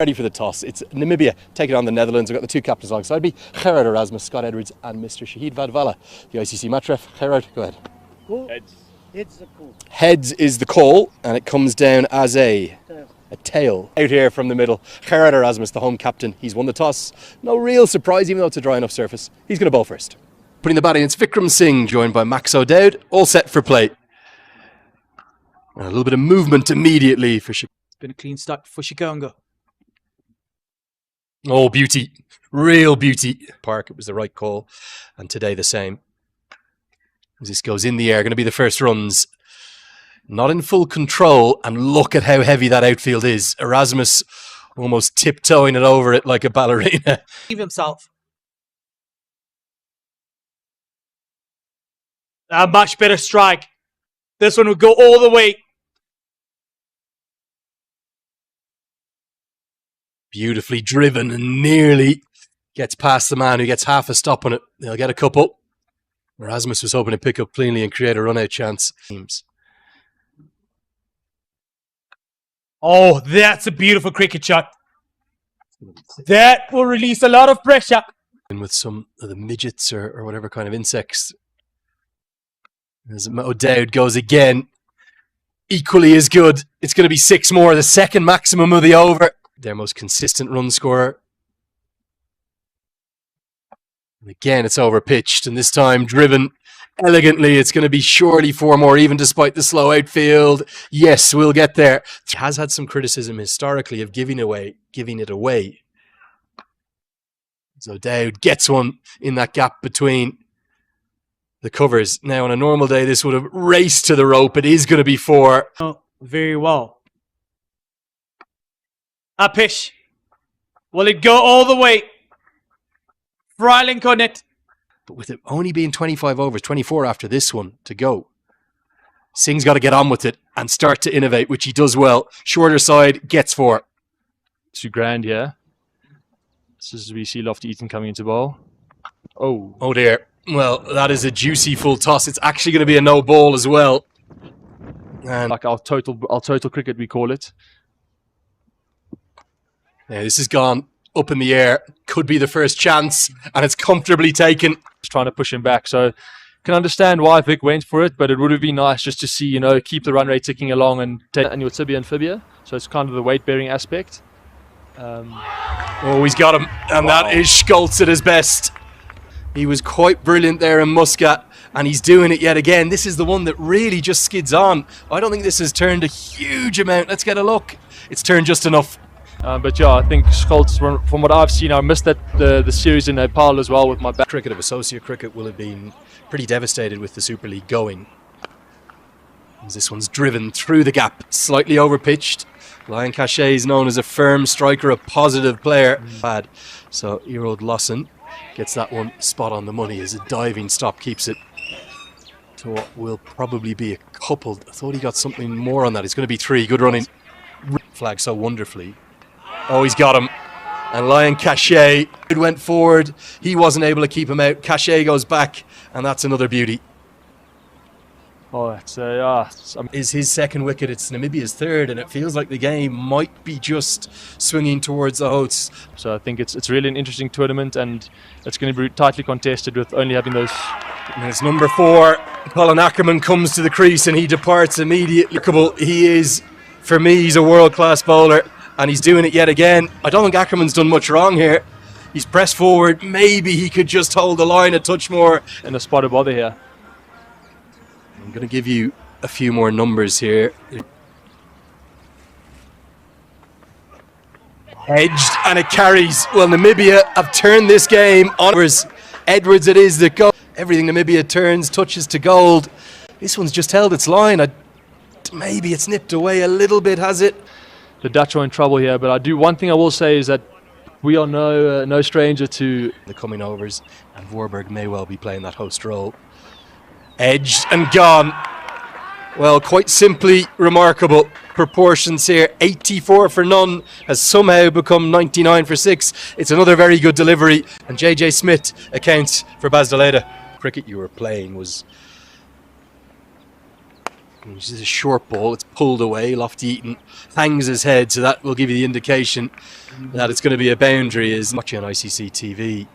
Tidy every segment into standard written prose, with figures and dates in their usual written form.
Ready for the toss. It's Namibia taking on the Netherlands. We've got the two captains alongside me, Gerard Erasmus, Scott Edwards and Mr. Shahid Vadvala, the ICC match ref. Gerard, go ahead. Cool. Heads the call. Heads is the call, and it comes down as a tail. Out here from the middle, Gerard Erasmus, the home captain. He's won the toss. No real surprise, even though it's a dry enough surface. He's going to bowl first. Putting the bat in, it's Vikram Singh, joined by Max O'Dowd. All set for play. And a little bit of movement immediately for Chicago. It's been a clean start for Chicago. Oh, beauty. Real beauty. Park, it was the right call. And today the same. As this goes in the air, going to be the first runs. Not in full control, and look at how heavy that outfield is. Erasmus almost tiptoeing it over it like a ballerina. Leave himself. A much better strike. This one would go all the way. Beautifully driven and nearly gets past the man who gets half a stop on it. They'll get a couple. Erasmus was hoping to pick up cleanly and create a run-out chance. Oh, that's a beautiful cricket shot. That will release a lot of pressure. And with some of the midgets or whatever kind of insects. As O'Dowd goes again. Equally as good. It's going to be 6 more, the second maximum of the over. Their most consistent run scorer. And again, it's overpitched, and this time driven elegantly. It's going to be surely 4 more, even despite the slow outfield. Yes, we'll get there. Has had some criticism historically of giving it away. So O'Dowd gets one in that gap between the covers. Now, on a normal day, this would have raced to the rope. It is going to be 4. Oh, very well. A pitch. Will it go all the way? Freiling on it. But with it only being 25 overs, 24 after this one to go, Singh's got to get on with it and start to innovate, which he does well. Shorter side, gets 4. $2 grand here. This is we see Lofty Eaton coming into bowl. Oh dear. Well, that is a juicy full toss. It's actually going to be a no ball as well. And like our total cricket, we call it. Yeah, this has gone up in the air. Could be the first chance, and it's comfortably taken. Just trying to push him back. So can understand why Vic went for it, but it would have been nice just to see, you know, keep the run rate ticking along and your tibia and fibia. So it's kind of the weight bearing aspect. Oh, he's got him, and that is Schultz at his best. He was quite brilliant there in Muscat, and he's doing it yet again. This is the one that really just skids on. I don't think this has turned a huge amount. Let's get a look. It's turned just enough. But yeah, I think Schultz, from what I've seen, I missed the series in Nepal as well with my back. Cricket of associate cricket will have been pretty devastated with the Super League going. As this one's driven through the gap, slightly overpitched. Lion Cachet is known as a firm striker, a positive player. Bad. So Erod Lawson gets that one spot on the money as a diving stop keeps it to what will probably be a couple. I thought he got something more on that. It's going to be 3. Good running. Flag so wonderfully. Oh, he's got him. And Lion Cachet went forward. He wasn't able to keep him out. Cachet goes back, and that's another beauty. Oh, it's is his second wicket. It's Namibia's 3rd, and it feels like the game might be just swinging towards the hosts. So I think it's really an interesting tournament, and it's going to be tightly contested with only having those. And it's number 4. Colin Ackerman comes to the crease, and he departs immediately. He is, for me, he's a world-class bowler. And he's doing it yet again. I don't think Ackerman's done much wrong here. He's pressed forward. Maybe he could just hold the line a touch more. And a spot of bother here. I'm going to give you a few more numbers here. Edged, and it carries. Well, Namibia have turned this game onwards. Edwards it is that goes. Everything Namibia turns, touches to gold. This one's just held its line. Maybe it's nipped away a little bit, has it? The Dutch are in trouble here, but one thing I will say is that we are no stranger to the coming overs, and Voorburg may well be playing that host role. Edged and gone. Well, quite simply remarkable proportions here. 84 for none has somehow become 99 for 6. It's another very good delivery, and JJ Smith accounts for Basdaleda. Cricket you were playing was This is a short ball, it's pulled away. Lofty Eaton hangs his head, so that will give you the indication that it's going to be a boundary. Is watching on ICC TV.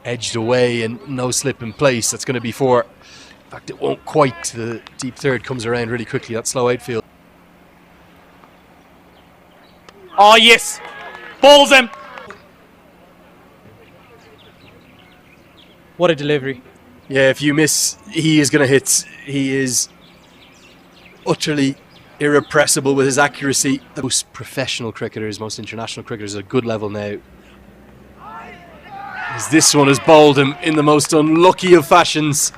Edged away and no slip in place. That's going to be four. In fact, it won't quite. The deep third comes around really quickly. That slow outfield. Oh, yes. Balls him. What a delivery. Yeah, if you miss, he is going to hit. He is utterly irrepressible with his accuracy. Most professional cricketers, most international cricketers are at a good level now. As this one has bowled him in the most unlucky of fashions.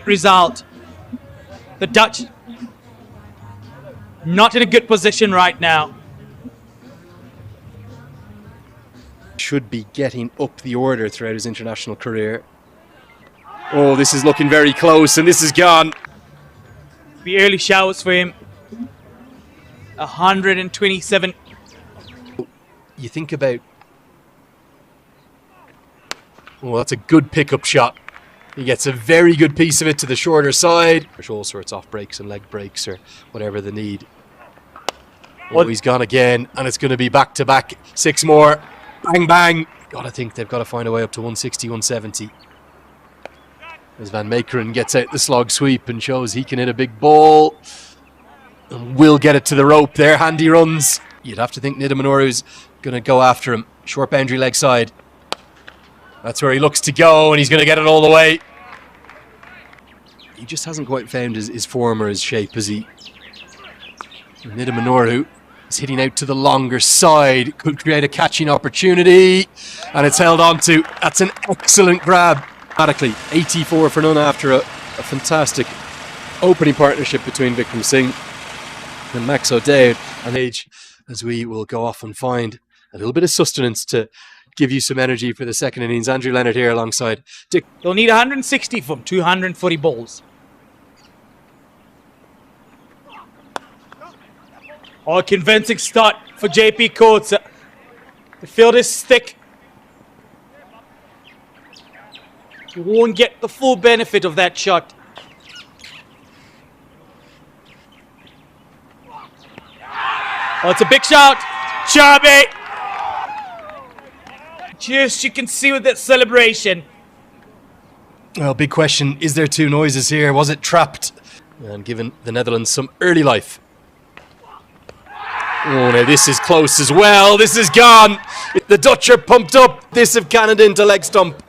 Result. The Dutch not in a good position right now. Should be getting up the order throughout his international career. Oh, this is looking very close, and this is gone. The early showers for him. 127. You think about... Oh, that's a good pickup shot. He gets a very good piece of it to the shorter side. There's all sorts of off breaks and leg breaks or whatever they need. Oh, he's gone again, and it's going to be back-to-back. 6 more. Bang, bang. Gotta think they've got to find a way up to 160, 170. As Van Meekeren gets out the slog sweep and shows he can hit a big ball. And will get it to the rope there. Handy runs. You'd have to think Nidamanuru's going to go after him. Short boundary leg side. That's where he looks to go, and he's going to get it all the way. He just hasn't quite found his form or his shape, has he? Nidamanuru is hitting out to the longer side. Could create a catching opportunity, and it's held on to. That's an excellent grab. Automatically, 84 for none after a fantastic opening partnership between Vikram Singh and Max O'Dowd. And age, as we will go off and find a little bit of sustenance to give you some energy for the second innings. Andrew Leonard here alongside Dick. They'll need 160 from 240 balls. Oh, a convincing start for JP Coates. The field is thick. You won't get the full benefit of that shot. Oh, it's a big shout. Chubby. Just, you can see with that celebration. Well, big question. Is there 2 noises here? Was it trapped? And given the Netherlands some early life. Oh, now this is close as well. This is gone. The Dutch are pumped up. This have cannoned into leg stump.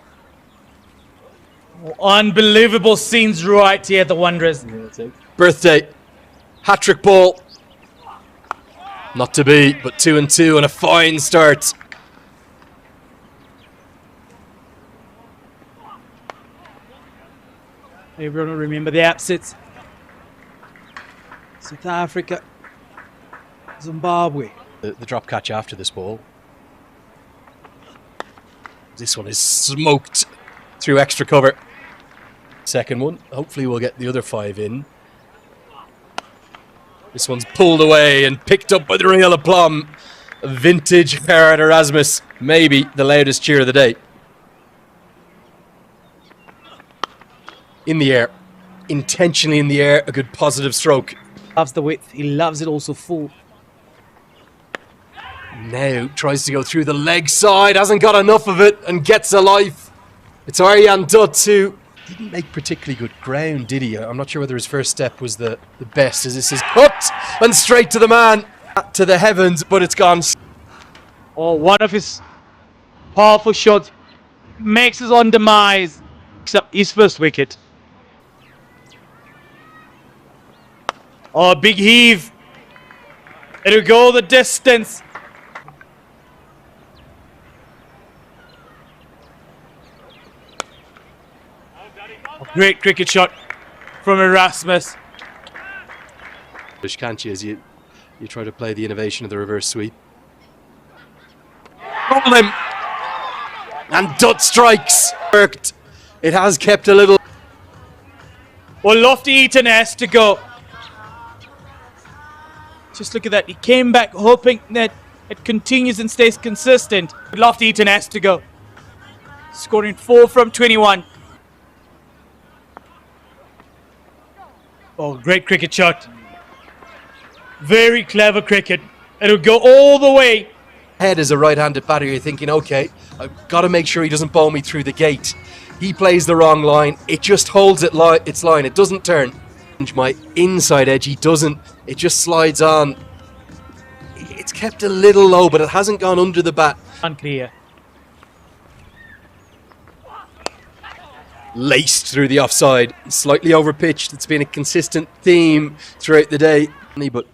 Oh, unbelievable scenes right here at the Wanderers. Birthday. Hat-trick ball. Not to be, but 2 and 2 and a fine start. Everyone will remember the upsets. South Africa. Zimbabwe. The drop catch after this ball. This one is smoked through extra cover. Second one. Hopefully we'll get the other 5 in. This one's pulled away and picked up by the real aplomb. Vintage Herren Erasmus. Maybe the loudest cheer of the day. In the air. Intentionally in the air. A good positive stroke. Loves the width. He loves it also full. Now tries to go through the leg side. Hasn't got enough of it and gets a life. It's Arjan Dutt who didn't make particularly good ground, did he? I'm not sure whether his first step was the best, as this is hooked and straight to the man, to the heavens, but it's gone. Oh, one of his powerful shots makes his own demise, except his first wicket. Oh, big heave. It'll go the distance. Great cricket shot from Erasmus. Can't you, as you try to play the innovation of the reverse sweep. Roll him! And Dutt strikes! Worked. It has kept a little... Well, Lofty Eaton has to go. Just look at that. He came back hoping that it continues and stays consistent. Lofty Eaton has to go. Scoring 4 from 21. Oh, great cricket shot. Very clever cricket. It'll go all the way. Head as a right-handed batter, you're thinking, okay, I've got to make sure he doesn't bowl me through the gate. He plays the wrong line. It just holds its line. It doesn't turn. My inside edge, he doesn't. It just slides on. It's kept a little low, but it hasn't gone under the bat. Unclear. Laced through the offside, slightly overpitched. It's been a consistent theme throughout the day, but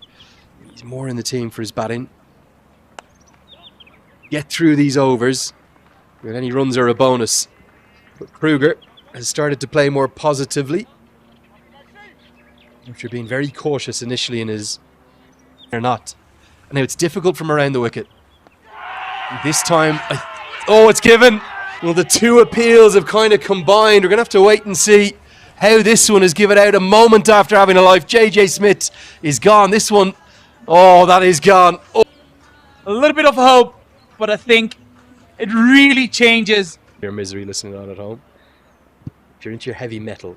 he's more in the team for his batting. Get through these overs, and any runs are a bonus. But Kruger has started to play more positively after being very cautious initially in his or not. And now it's difficult from around the wicket. This time, it's given. Well, the two appeals have kind of combined. We're going to have to wait and see how this one is given out a moment after having a life. JJ Smith is gone. This one, that is gone. Oh. A little bit of hope, but I think it really changes. Your misery listening on at home. If you're into your heavy metal.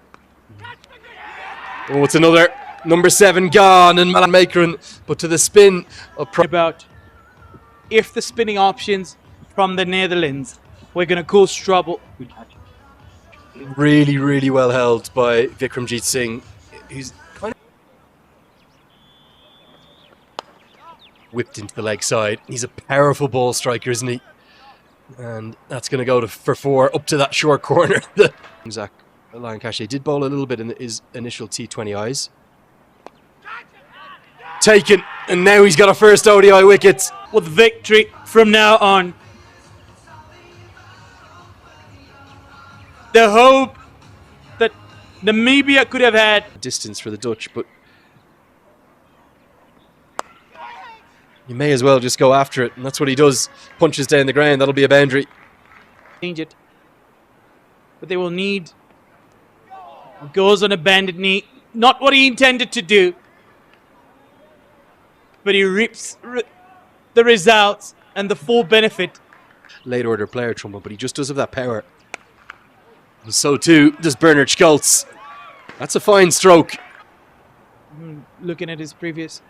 Oh, it's another number 7 gone and Malan Makeren, but to the spin. About if the spinning options from the Netherlands we're going to cause trouble. Really, really well held by Vikramjit Singh, who's kind of whipped into the leg side. He's a powerful ball striker, isn't he? And that's going to go for 4 up to that short corner. Zach Lancashire did bowl a little bit in his initial T20Is. Taken, and now he's got a first ODI wicket. With victory from now on. The hope that Namibia could have had. Distance for the Dutch, but you may as well just go after it, and that's what he does. Punches down the ground, that'll be a boundary. Change it. But they will need. Goes on a bended knee. Not what he intended to do. But he reaps the results and the full benefit. Late order player, Trumbull, but he just does have that power. And so too does Bernard Schultz. That's a fine stroke. Looking at his previous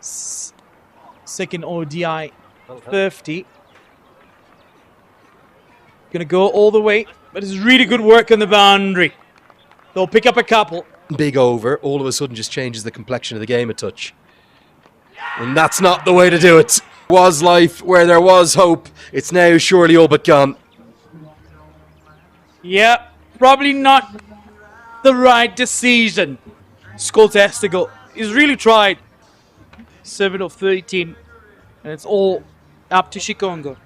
second ODI 50. Gonna go all the way, but it's really good work on the boundary. They'll pick up a couple. Big over, all of a sudden just changes the complexion of the game a touch. And that's not the way to do it. Was life where there was hope. It's now surely all but gone. Yeah, probably not the right decision. Schultz has to go. He's really tried. 7 of 13. And it's all up to Shikongo.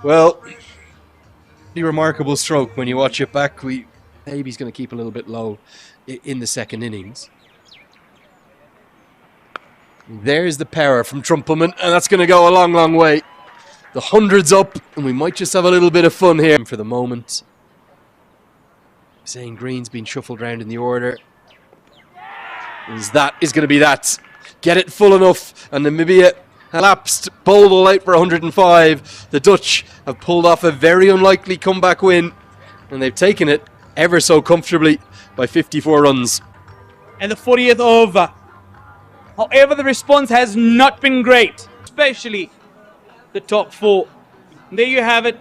Well, pretty remarkable stroke when you watch it back. Maybe he's going to keep a little bit low in the second innings. There's the power from Trumpelman, and that's going to go a long, long way. The 100's up, and we might just have a little bit of fun here for the moment. Saying Green's been shuffled around in the order. That is going to be that. Get it full enough, and Namibia collapsed, bowled all out for 105. The Dutch have pulled off a very unlikely comeback win, and they've taken it ever so comfortably by 54 runs. And the 40th over. However, the response has not been great, especially the top 4. And there you have it.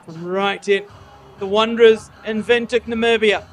Right in. The Wanderers and Windhoek, Namibia.